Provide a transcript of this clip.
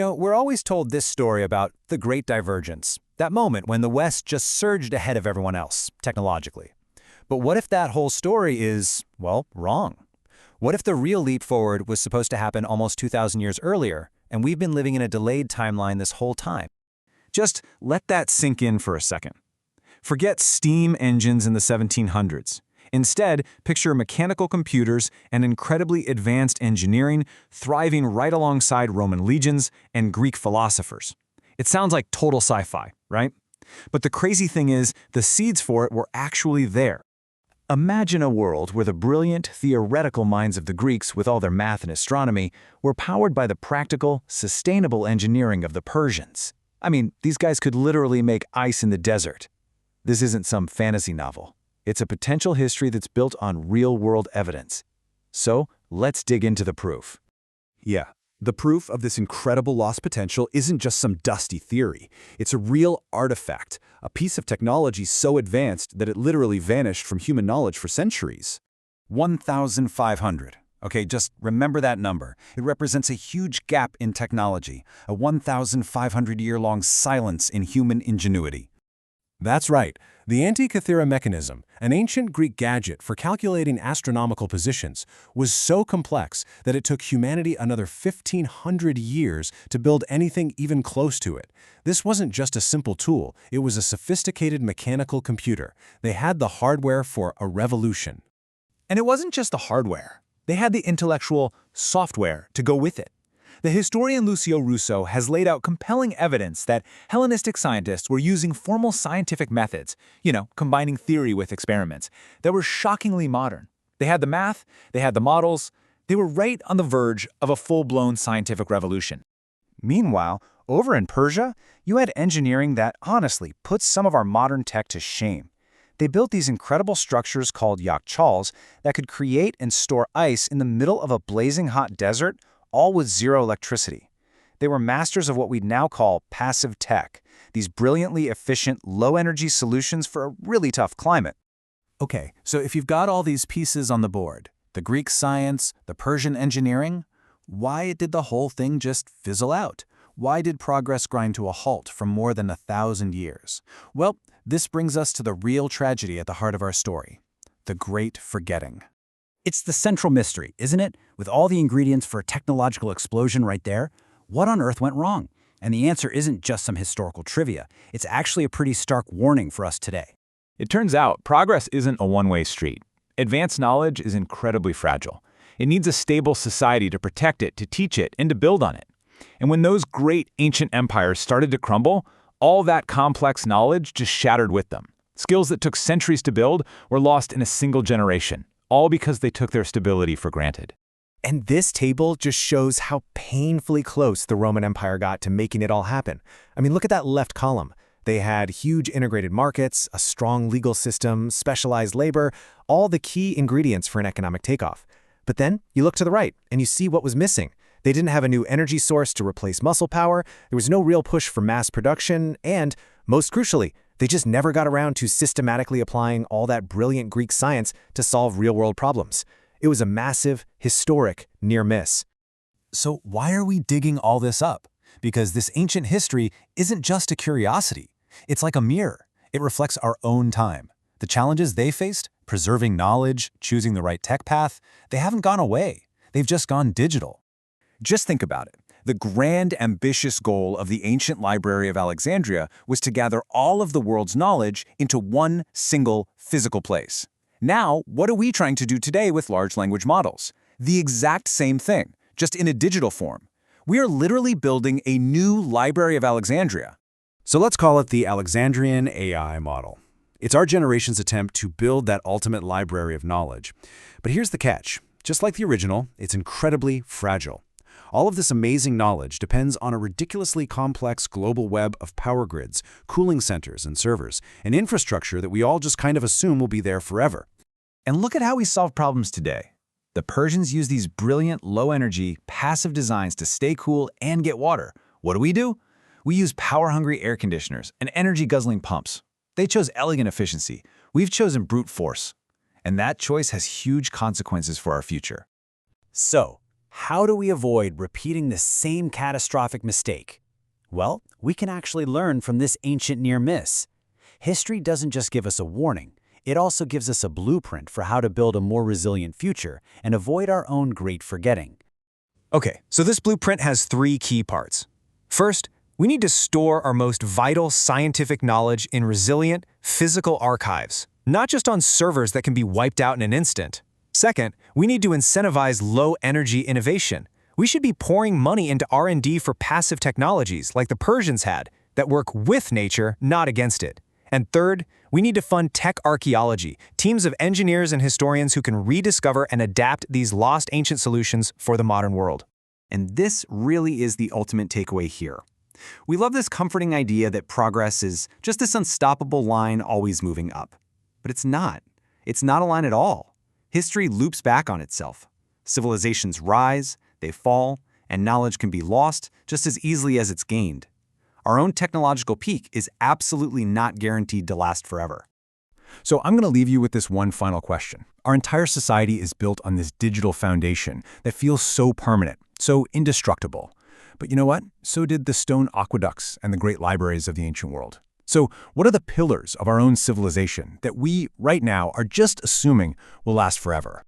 We're always told this story about the Great Divergence, that moment when the West just surged ahead of everyone else, technologically. But what if that whole story is, well, wrong? What if the real leap forward was supposed to happen almost 2,000 years earlier, and we've been living in a delayed timeline this whole time? Just let that sink in for a second. Forget steam engines in the 1700s. Instead, picture mechanical computers and incredibly advanced engineering thriving right alongside Roman legions and Greek philosophers. It sounds like total sci-fi, right? But the crazy thing is, the seeds for it were actually there. Imagine a world where the brilliant, theoretical minds of the Greeks, with all their math and astronomy, were powered by the practical, sustainable engineering of the Persians. I mean, these guys could literally make ice in the desert. This isn't some fantasy novel. It's a potential history that's built on real-world evidence. So, let's dig into the proof. Yeah, the proof of this incredible lost potential isn't just some dusty theory. It's a real artifact, a piece of technology so advanced that it literally vanished from human knowledge for centuries. 1,500. Okay, just remember that number. It represents a huge gap in technology, a 1,500-year-long silence in human ingenuity. That's right. The Antikythera mechanism, an ancient Greek gadget for calculating astronomical positions, was so complex that it took humanity another 1,500 years to build anything even close to it. This wasn't just a simple tool, it was a sophisticated mechanical computer. They had the hardware for a revolution. And it wasn't just the hardware. They had the intellectual software to go with it. The historian Lucio Russo has laid out compelling evidence that Hellenistic scientists were using formal scientific methods, combining theory with experiments, that were shockingly modern. They had the math, they had the models, they were right on the verge of a full-blown scientific revolution. Meanwhile, over in Persia, you had engineering that honestly puts some of our modern tech to shame. They built these incredible structures called yakhchals that could create and store ice in the middle of a blazing hot desert, all with zero electricity. They were masters of what we'd now call passive tech, these brilliantly efficient, low-energy solutions for a really tough climate. Okay, so if you've got all these pieces on the board, the Greek science, the Persian engineering, why did the whole thing just fizzle out? Why did progress grind to a halt for more than 1,000 years? Well, this brings us to the real tragedy at the heart of our story, the Great Forgetting. It's the central mystery, isn't it? With all the ingredients for a technological explosion right there, what on earth went wrong? And the answer isn't just some historical trivia. It's actually a pretty stark warning for us today. It turns out progress isn't a one-way street. Advanced knowledge is incredibly fragile. It needs a stable society to protect it, to teach it, and to build on it. And when those great ancient empires started to crumble, all that complex knowledge just shattered with them. Skills that took centuries to build were lost in a single generation, all because they took their stability for granted. And this table just shows how painfully close the Roman Empire got to making it all happen. I mean, look at that left column. They had huge integrated markets, a strong legal system, specialized labor, all the key ingredients for an economic takeoff. But then you look to the right and you see what was missing. They didn't have a new energy source to replace muscle power, there was no real push for mass production, and, most crucially, they just never got around to systematically applying all that brilliant Greek science to solve real-world problems. It was a massive, historic near miss. So why are we digging all this up? Because this ancient history isn't just a curiosity. It's like a mirror. It reflects our own time. The challenges they faced, preserving knowledge, choosing the right tech path, they haven't gone away. They've just gone digital. Just think about it. The grand, ambitious goal of the ancient Library of Alexandria was to gather all of the world's knowledge into one single physical place. Now, what are we trying to do today with large language models? The exact same thing, just in a digital form. We are literally building a new Library of Alexandria. So let's call it the Alexandrian AI model. It's our generation's attempt to build that ultimate library of knowledge. But here's the catch. Just like the original, it's incredibly fragile. All of this amazing knowledge depends on a ridiculously complex global web of power grids, cooling centers, and servers, an infrastructure that we all just kind of assume will be there forever. And look at how we solve problems today. The Persians use these brilliant, low-energy, passive designs to stay cool and get water. What do? We use power-hungry air conditioners and energy-guzzling pumps. They chose elegant efficiency. We've chosen brute force. And that choice has huge consequences for our future. So, How do we avoid repeating the same catastrophic mistake? Well, we can actually learn from this ancient near miss. History doesn't just give us a warning, it also gives us a blueprint for how to build a more resilient future and avoid our own great forgetting. Okay, so this blueprint has 3 key parts. First, we need to store our most vital scientific knowledge in resilient, physical archives, not just on servers that can be wiped out in an instant. Second, we need to incentivize low-energy innovation. We should be pouring money into R&D for passive technologies like the Persians had that work with nature, not against it. And third, we need to fund tech archaeology, teams of engineers and historians who can rediscover and adapt these lost ancient solutions for the modern world. And this really is the ultimate takeaway here. We love this comforting idea that progress is just this unstoppable line always moving up. But it's not. It's not a line at all. History loops back on itself. Civilizations rise, they fall, and knowledge can be lost just as easily as it's gained. Our own technological peak is absolutely not guaranteed to last forever. So I'm going to leave you with this one final question. Our entire society is built on this digital foundation that feels so permanent, so indestructible. But you know what? So did the stone aqueducts and the great libraries of the ancient world. So what are the pillars of our own civilization that we, right now, are just assuming will last forever?